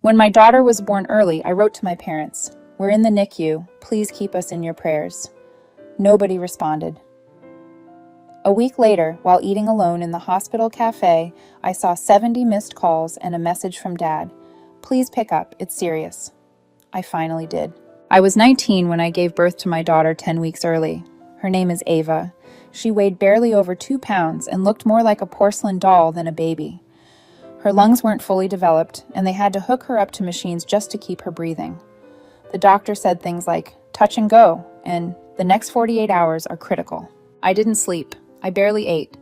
When my daughter was born early, I wrote to my parents, "We're in the NICU. Please keep us in your prayers." Nobody responded. A week later, while eating alone in the hospital cafe, I saw 70 missed calls and a message from Dad. "Please pick up, it's serious." I finally did. I was 19 when I gave birth to my daughter 10 weeks early. Her name is Ava. She weighed barely over 2 pounds and looked more like a porcelain doll than a baby. Her lungs weren't fully developed, and they had to hook her up to machines just to keep her breathing. The doctor said things like, "touch and go," and "the next 48 hours are critical." I didn't sleep. I barely ate.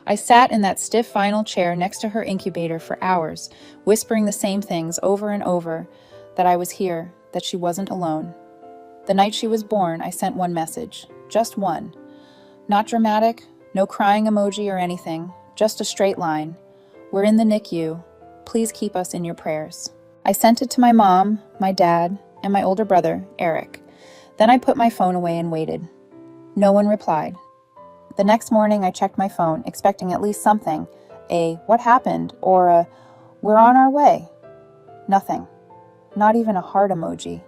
I sat in that stiff vinyl chair next to her incubator for hours, whispering the same things over and over, that I was here, that she wasn't alone. The night she was born, I sent one message, just one. Not dramatic, no crying emoji or anything, just a straight line. "We're in the NICU. Please keep us in your prayers." I sent it to my mom, my dad, and my older brother, Eric. Then I put my phone away and waited. No one replied. The next morning, I checked my phone, expecting at least something, a "what happened?" or a "we're on our way." Nothing. Not even a heart emoji.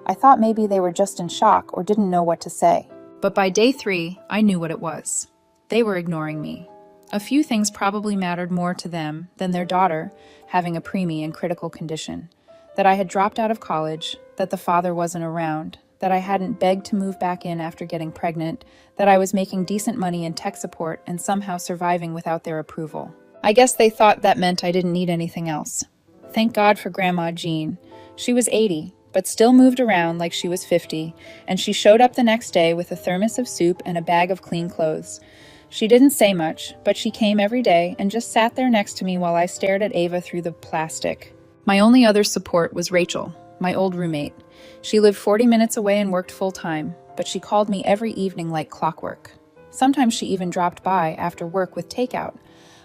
I thought maybe they were just in shock or didn't know what to say. But by day 3, I knew what it was. They were ignoring me. A few things probably mattered more to them than their daughter having a preemie in critical condition. That I had dropped out of college, that the father wasn't around, that I hadn't begged to move back in after getting pregnant, that I was making decent money in tech support and somehow surviving without their approval. I guess they thought that meant I didn't need anything else. Thank God for Grandma Jean. She was 80, but still moved around like she was 50, and she showed up the next day with a thermos of soup and a bag of clean clothes. She didn't say much, but she came every day and just sat there next to me while I stared at Ava through the plastic. My only other support was Rachel, my old roommate. She lived 40 minutes away and worked full-time, but she called me every evening like clockwork. Sometimes she even dropped by after work with takeout.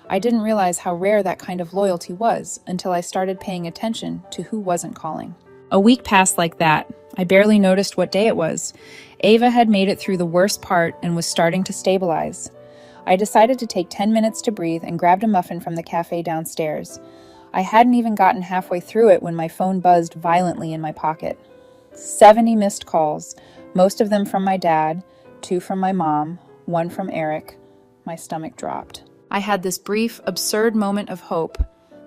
I didn't realize how rare that kind of loyalty was until I started paying attention to who wasn't calling. A week passed like that. I barely noticed what day it was. Ava had made it through the worst part and was starting to stabilize. I decided to take 10 minutes to breathe and grabbed a muffin from the cafe downstairs. I hadn't even gotten halfway through it when my phone buzzed violently in my pocket. 70 missed calls, most of them from my dad, 2 from my mom, 1 from Eric. My stomach dropped. I had this brief, absurd moment of hope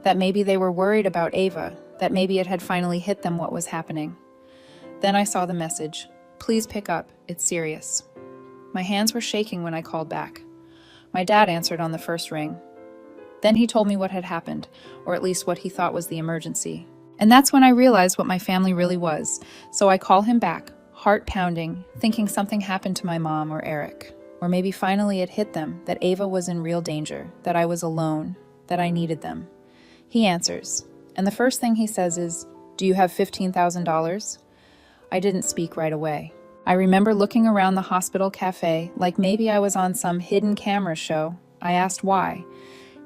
that maybe they were worried about Ava, that maybe it had finally hit them what was happening. Then I saw the message, "Please pick up, it's serious." My hands were shaking when I called back. My dad answered on the first ring. Then he told me what had happened, or at least what he thought was the emergency. And that's when I realized what my family really was, so I call him back, heart pounding, thinking something happened to my mom or Eric. Or maybe finally it hit them that Ava was in real danger, that I was alone, that I needed them. He answers, and the first thing he says is, "Do you have $15,000? I didn't speak right away. I remember looking around the hospital cafe like maybe I was on some hidden camera show. I asked why.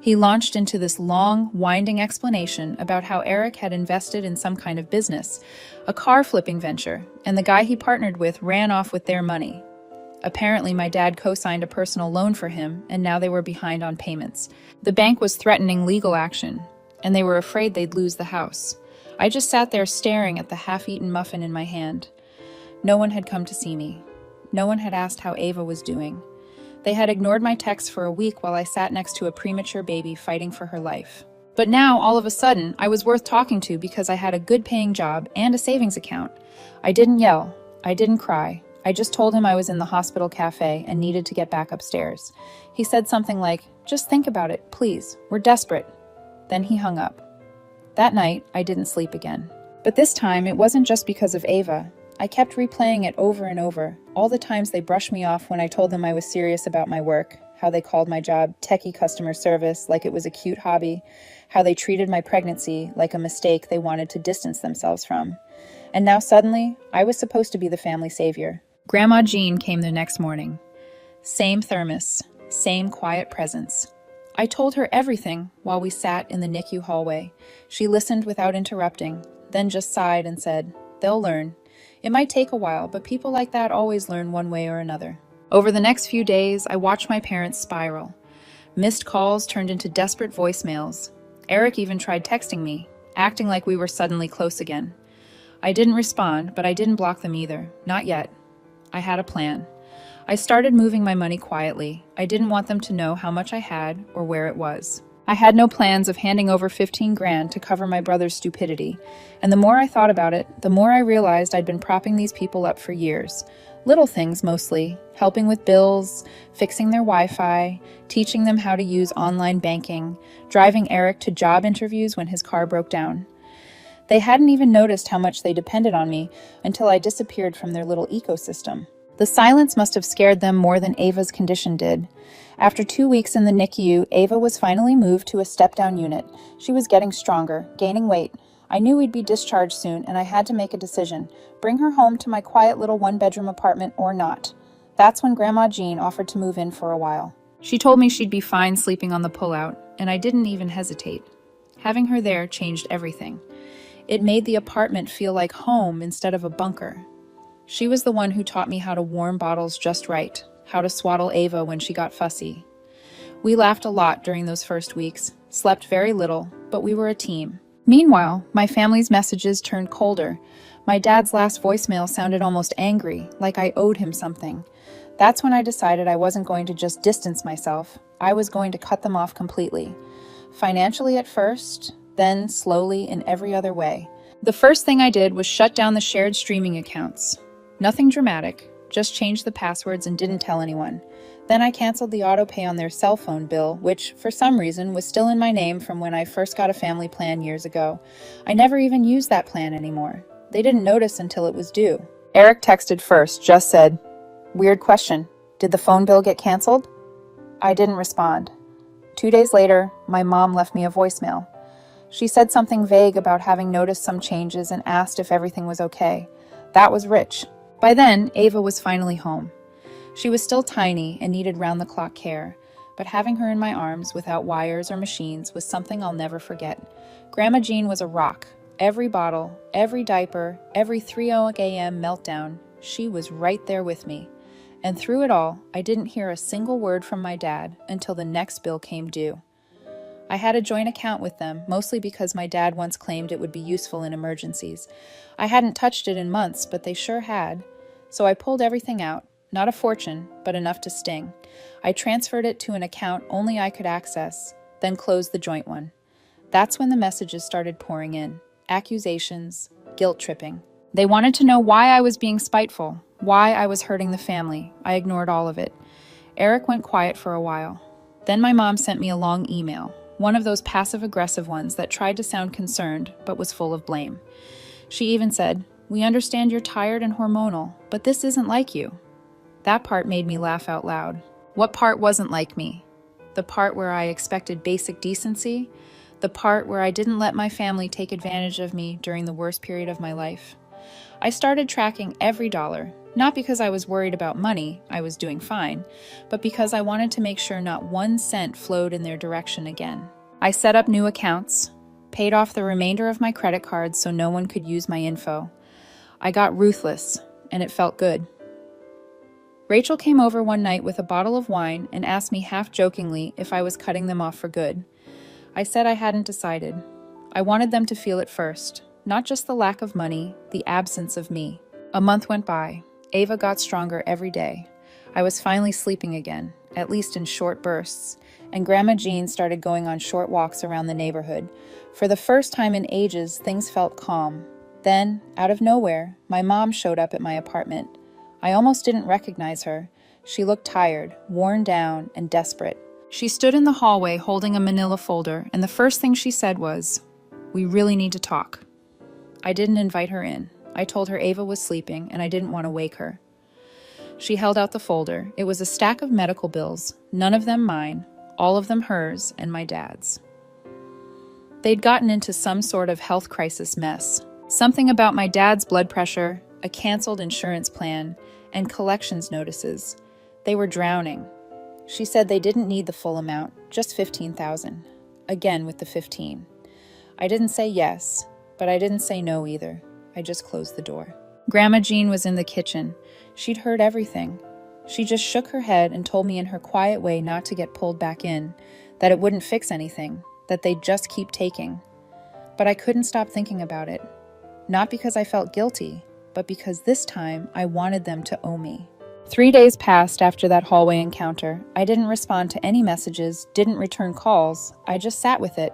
He launched into this long, winding explanation about how Eric had invested in some kind of business, a car flipping venture, and the guy he partnered with ran off with their money. Apparently, my dad co-signed a personal loan for him, and now they were behind on payments. The bank was threatening legal action, and they were afraid they'd lose the house. I just sat there staring at the half-eaten muffin in my hand. No one had come to see me. No one had asked how Ava was doing. They had ignored my texts for a week while I sat next to a premature baby fighting for her life. But now, all of a sudden, I was worth talking to because I had a good-paying job and a savings account. I didn't yell. I didn't cry. I just told him I was in the hospital cafe and needed to get back upstairs. He said something like, "Just think about it, please. We're desperate." Then he hung up. That night, I didn't sleep again. But this time, it wasn't just because of Ava. I kept replaying it over and over, all the times they brushed me off when I told them I was serious about my work, how they called my job techie customer service like it was a cute hobby, how they treated my pregnancy like a mistake they wanted to distance themselves from. And now suddenly, I was supposed to be the family savior. Grandma Jean came the next morning. Same thermos, same quiet presence. I told her everything while we sat in the NICU hallway. She listened without interrupting, then just sighed and said, "They'll learn. It might take a while, but people like that always learn one way or another." Over the next few days, I watched my parents spiral. Missed calls turned into desperate voicemails. Eric even tried texting me, acting like we were suddenly close again. I didn't respond, but I didn't block them either. Not yet. I had a plan. I started moving my money quietly. I didn't want them to know how much I had or where it was. I had no plans of handing over 15 grand to cover my brother's stupidity, and the more I thought about it, the more I realized I'd been propping these people up for years. Little things mostly, helping with bills, fixing their Wi-Fi, teaching them how to use online banking, driving Eric to job interviews when his car broke down. They hadn't even noticed how much they depended on me until I disappeared from their little ecosystem. The silence must have scared them more than Ava's condition did. After 2 weeks in the NICU, Ava was finally moved to a step-down unit. She was getting stronger, gaining weight. I knew we'd be discharged soon, and I had to make a decision. Bring her home to my quiet little one-bedroom apartment or not. That's when Grandma Jean offered to move in for a while. She told me she'd be fine sleeping on the pullout, and I didn't even hesitate. Having her there changed everything. It made the apartment feel like home instead of a bunker. She was the one who taught me how to warm bottles just right, how to swaddle Ava when she got fussy. We laughed a lot during those first weeks, slept very little, but we were a team. Meanwhile, my family's messages turned colder. My dad's last voicemail sounded almost angry, like I owed him something. That's when I decided I wasn't going to just distance myself. I was going to cut them off completely. Financially at first, then slowly in every other way. The first thing I did was shut down the shared streaming accounts. Nothing dramatic, just changed the passwords and didn't tell anyone. Then I canceled the auto-pay on their cell phone bill, which, for some reason, was still in my name from when I first got a family plan years ago. I never even used that plan anymore. They didn't notice until it was due. Eric texted first, just said, "Weird question. Did the phone bill get canceled?" I didn't respond. 2 days later, my mom left me a voicemail. She said something vague about having noticed some changes and asked if everything was okay. That was rich. By then, Ava was finally home. She was still tiny and needed round-the-clock care, but having her in my arms without wires or machines was something I'll never forget. Grandma Jean was a rock. Every bottle, every diaper, every 3 a.m. meltdown, she was right there with me. And through it all, I didn't hear a single word from my dad until the next bill came due. I had a joint account with them, mostly because my dad once claimed it would be useful in emergencies. I hadn't touched it in months, but they sure had. So I pulled everything out, not a fortune, but enough to sting. I transferred it to an account only I could access, then closed the joint one. That's when the messages started pouring in. Accusations, guilt-tripping. They wanted to know why I was being spiteful, why I was hurting the family. I ignored all of it. Eric went quiet for a while. Then my mom sent me a long email. One of those passive-aggressive ones that tried to sound concerned, but was full of blame. She even said, "We understand you're tired and hormonal, but this isn't like you." That part made me laugh out loud. What part wasn't like me? The part where I expected basic decency? The part where I didn't let my family take advantage of me during the worst period of my life? I started tracking every dollar, not because I was worried about money, I was doing fine, but because I wanted to make sure not 1 cent flowed in their direction again. I set up new accounts, paid off the remainder of my credit cards so no one could use my info. I got ruthless, and it felt good. Rachel came over one night with a bottle of wine and asked me half-jokingly if I was cutting them off for good. I said I hadn't decided. I wanted them to feel it first, not just the lack of money, the absence of me. A month went by. Ava got stronger every day. I was finally sleeping again, at least in short bursts, and Grandma Jean started going on short walks around the neighborhood. For the first time in ages, things felt calm. Then, out of nowhere, my mom showed up at my apartment. I almost didn't recognize her. She looked tired, worn down, and desperate. She stood in the hallway holding a manila folder, and the first thing she said was, "We really need to talk." I didn't invite her in. I told her Ava was sleeping, and I didn't want to wake her. She held out the folder. It was a stack of medical bills, none of them mine, all of them hers and my dad's. They'd gotten into some sort of health crisis mess. Something about my dad's blood pressure, a canceled insurance plan, and collections notices. They were drowning. She said they didn't need the full amount, just $15,000. Again with the 15. I didn't say yes, but I didn't say no either. I just closed the door. Grandma Jean was in the kitchen. She'd heard everything. She just shook her head and told me in her quiet way not to get pulled back in, that it wouldn't fix anything, that they'd just keep taking. But I couldn't stop thinking about it. Not because I felt guilty, but because this time I wanted them to owe me. 3 days passed after that hallway encounter. I didn't respond to any messages, didn't return calls. I just sat with it.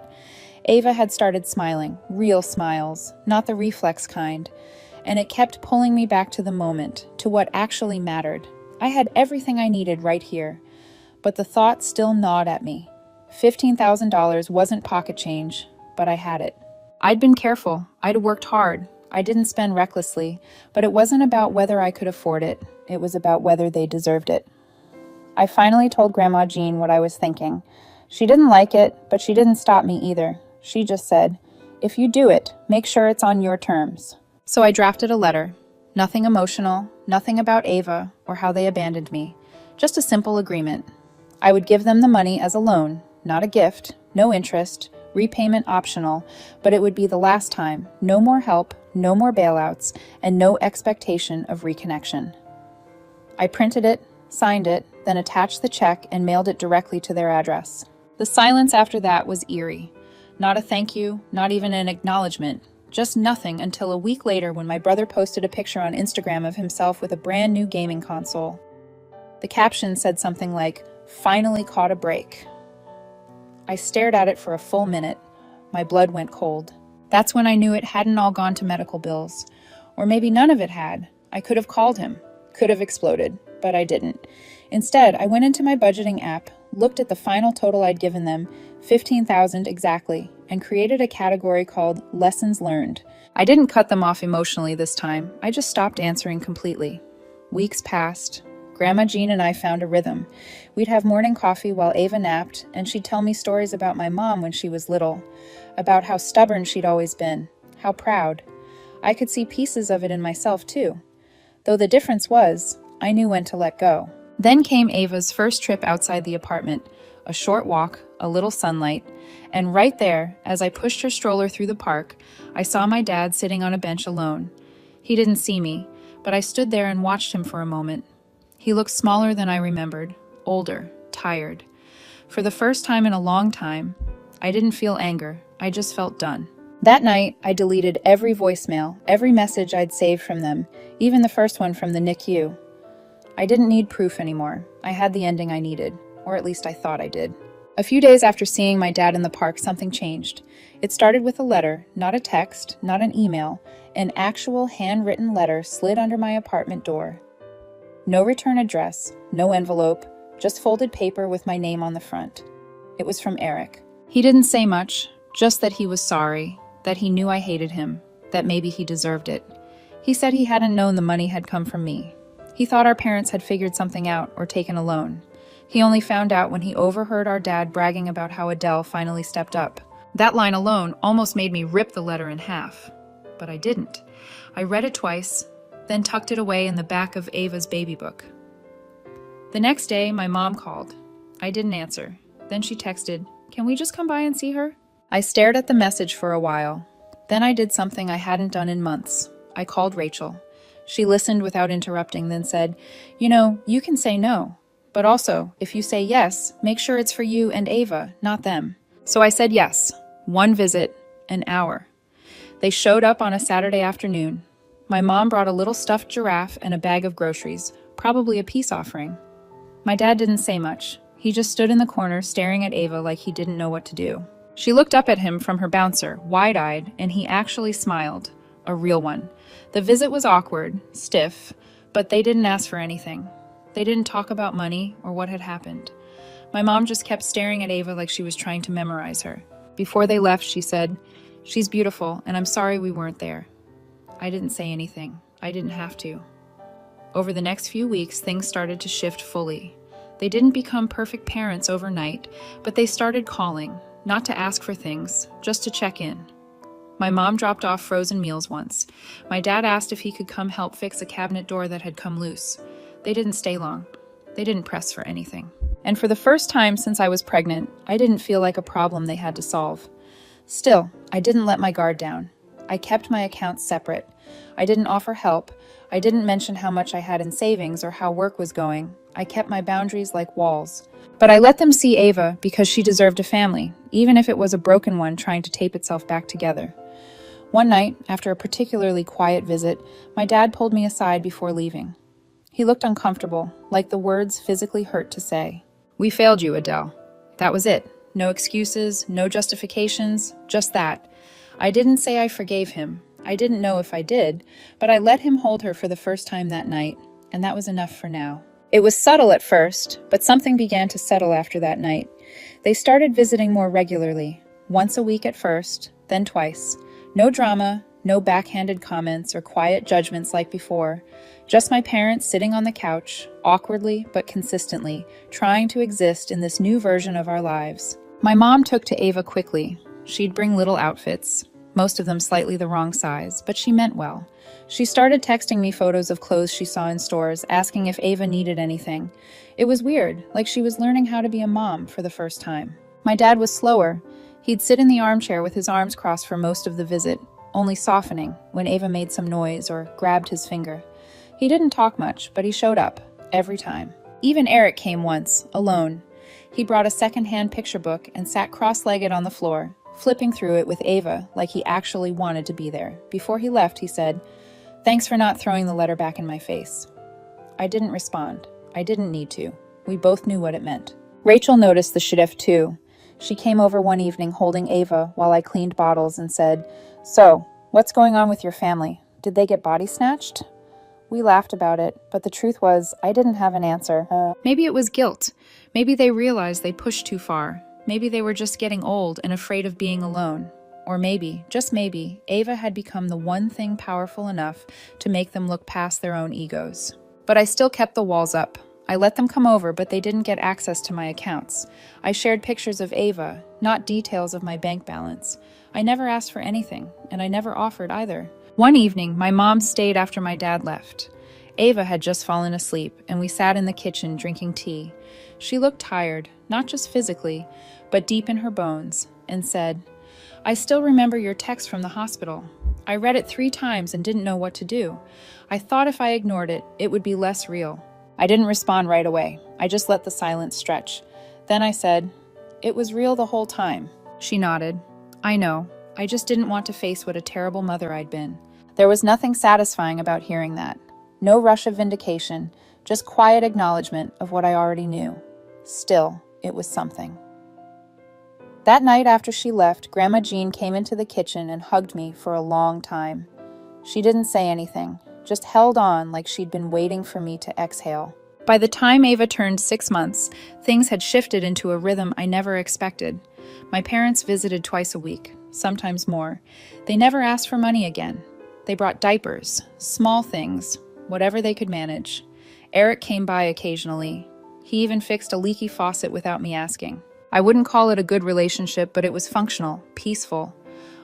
Ava had started smiling, real smiles, not the reflex kind. And it kept pulling me back to the moment, to what actually mattered. I had everything I needed right here. But the thought still gnawed at me. $15,000 wasn't pocket change, but I had it. I'd been careful. I'd worked hard. I didn't spend recklessly, but it wasn't about whether I could afford it. It was about whether they deserved it. I finally told Grandma Jean what I was thinking. She didn't like it, but she didn't stop me either. She just said, "If you do it, make sure it's on your terms." So I drafted a letter. Nothing emotional, nothing about Ava or how they abandoned me. Just a simple agreement. I would give them the money as a loan, not a gift, no interest, repayment optional, but it would be the last time. No more help, no more bailouts, and no expectation of reconnection. I printed it, signed it, then attached the check and mailed it directly to their address. The silence after that was eerie. Not a thank you, not even an acknowledgement. Just nothing until a week later when my brother posted a picture on Instagram of himself with a brand new gaming console. The caption said something like, "Finally caught a break." I stared at it for a full minute. My blood went cold. That's when I knew it hadn't all gone to medical bills. Or maybe none of it had. I could have called him. Could have exploded, but I didn't. Instead, I went into my budgeting app, looked at the final total I'd given them, $15,000 exactly, and created a category called Lessons Learned. I didn't cut them off emotionally this time. I just stopped answering completely. Weeks passed. Grandma Jean and I found a rhythm. We'd have morning coffee while Ava napped, and she'd tell me stories about my mom when she was little, about how stubborn she'd always been, how proud. I could see pieces of it in myself, too. Though the difference was, I knew when to let go. Then came Ava's first trip outside the apartment, a short walk, a little sunlight, and right there, as I pushed her stroller through the park, I saw my dad sitting on a bench alone. He didn't see me, but I stood there and watched him for a moment. He looked smaller than I remembered, older, tired. For the first time in a long time, I didn't feel anger, I just felt done. That night, I deleted every voicemail, every message I'd saved from them, even the first one from the NICU. I didn't need proof anymore. I had the ending I needed, or at least I thought I did. A few days after seeing my dad in the park, something changed. It started with a letter, not a text, not an email. An actual handwritten letter slid under my apartment door. No return address, no envelope, just folded paper with my name on the front. It was from Eric. He didn't say much, just that he was sorry, that he knew I hated him, that maybe he deserved it. He said he hadn't known the money had come from me. He thought our parents had figured something out or taken a loan. He only found out when he overheard our dad bragging about how Adele finally stepped up. That line alone almost made me rip the letter in half. But I didn't. I read it twice, then tucked it away in the back of Ava's baby book. The next day, my mom called. I didn't answer. Then she texted, "Can we just come by and see her?" I stared at the message for a while. Then I did something I hadn't done in months. I called Rachel. She listened without interrupting, then said, "You can say no. But also, if you say yes, make sure it's for you and Ava, not them." So I said yes. One visit, an hour. They showed up on a Saturday afternoon. My mom brought a little stuffed giraffe and a bag of groceries, probably a peace offering. My dad didn't say much. He just stood in the corner staring at Ava like he didn't know what to do. She looked up at him from her bouncer, wide-eyed, and he actually smiled. A real one. The visit was awkward, stiff, but they didn't ask for anything. They didn't talk about money or what had happened. My mom just kept staring at Ava like she was trying to memorize her. Before they left, she said, "She's beautiful, and I'm sorry we weren't there." I didn't say anything. I didn't have to. Over the next few weeks, things started to shift fully. They didn't become perfect parents overnight, but they started calling, not to ask for things, just to check in. My mom dropped off frozen meals once. My dad asked if he could come help fix a cabinet door that had come loose. They didn't stay long. They didn't press for anything. And for the first time since I was pregnant, I didn't feel like a problem they had to solve. Still, I didn't let my guard down. I kept my accounts separate. I didn't offer help. I didn't mention how much I had in savings or how work was going. I kept my boundaries like walls. But I let them see Ava because she deserved a family, even if it was a broken one trying to tape itself back together. One night, after a particularly quiet visit, my dad pulled me aside before leaving. He looked uncomfortable, like the words physically hurt to say. "We failed you, Adele." That was it. No excuses, no justifications, just that. I didn't say I forgave him. I didn't know if I did, but I let him hold her for the first time that night, and that was enough for now. It was subtle at first, but something began to settle after that night. They started visiting more regularly, once a week at first, then twice. No drama, no backhanded comments or quiet judgments like before. Just my parents sitting on the couch, awkwardly but consistently, trying to exist in this new version of our lives. My mom took to Ava quickly. She'd bring little outfits, most of them slightly the wrong size, but she meant well. She started texting me photos of clothes she saw in stores, asking if Ava needed anything. It was weird, like she was learning how to be a mom for the first time. My dad was slower. He'd sit in the armchair with his arms crossed for most of the visit, only softening when Ava made some noise or grabbed his finger. He didn't talk much, but he showed up, every time. Even Eric came once, alone. He brought a second-hand picture book and sat cross-legged on the floor, flipping through it with Ava like he actually wanted to be there. Before he left, he said, "Thanks for not throwing the letter back in my face." I didn't respond. I didn't need to. We both knew what it meant. Rachel noticed the shift too. She came over one evening holding Ava while I cleaned bottles and said, "So, what's going on with your family? Did they get body snatched?" We laughed about it, but the truth was, I didn't have an answer. Maybe it was guilt. Maybe they realized they pushed too far. Maybe they were just getting old and afraid of being alone. Or maybe, just maybe, Ava had become the one thing powerful enough to make them look past their own egos. But I still kept the walls up. I let them come over, but they didn't get access to my accounts. I shared pictures of Ava, not details of my bank balance. I never asked for anything, and I never offered either. One evening, my mom stayed after my dad left. Ava had just fallen asleep, and we sat in the kitchen drinking tea. She looked tired, not just physically, but deep in her bones, and said, "I still remember your text from the hospital. I read it 3 times and didn't know what to do. I thought if I ignored it, it would be less real." I didn't respond right away. I just let the silence stretch. Then I said, "It was real the whole time." She nodded. "I know. I just didn't want to face what a terrible mother I'd been." There was nothing satisfying about hearing that. No rush of vindication, just quiet acknowledgement of what I already knew. Still, it was something. That night after she left, Grandma Jean came into the kitchen and hugged me for a long time. She didn't say anything, just held on like she'd been waiting for me to exhale. By the time Ava turned 6 months, things had shifted into a rhythm I never expected. My parents visited twice a week, sometimes more. They never asked for money again. They brought diapers, small things, whatever they could manage. Eric came by occasionally. He even fixed a leaky faucet without me asking. I wouldn't call it a good relationship, but it was functional, peaceful.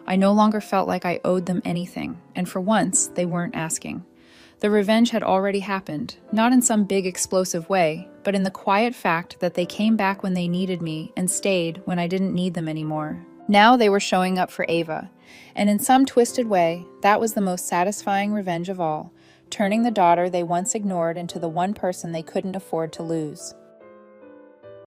I no longer felt like I owed them anything, and for once, they weren't asking. The revenge had already happened, not in some big explosive way, but in the quiet fact that they came back when they needed me and stayed when I didn't need them anymore. Now they were showing up for Ava, and in some twisted way, that was the most satisfying revenge of all, turning the daughter they once ignored into the one person they couldn't afford to lose.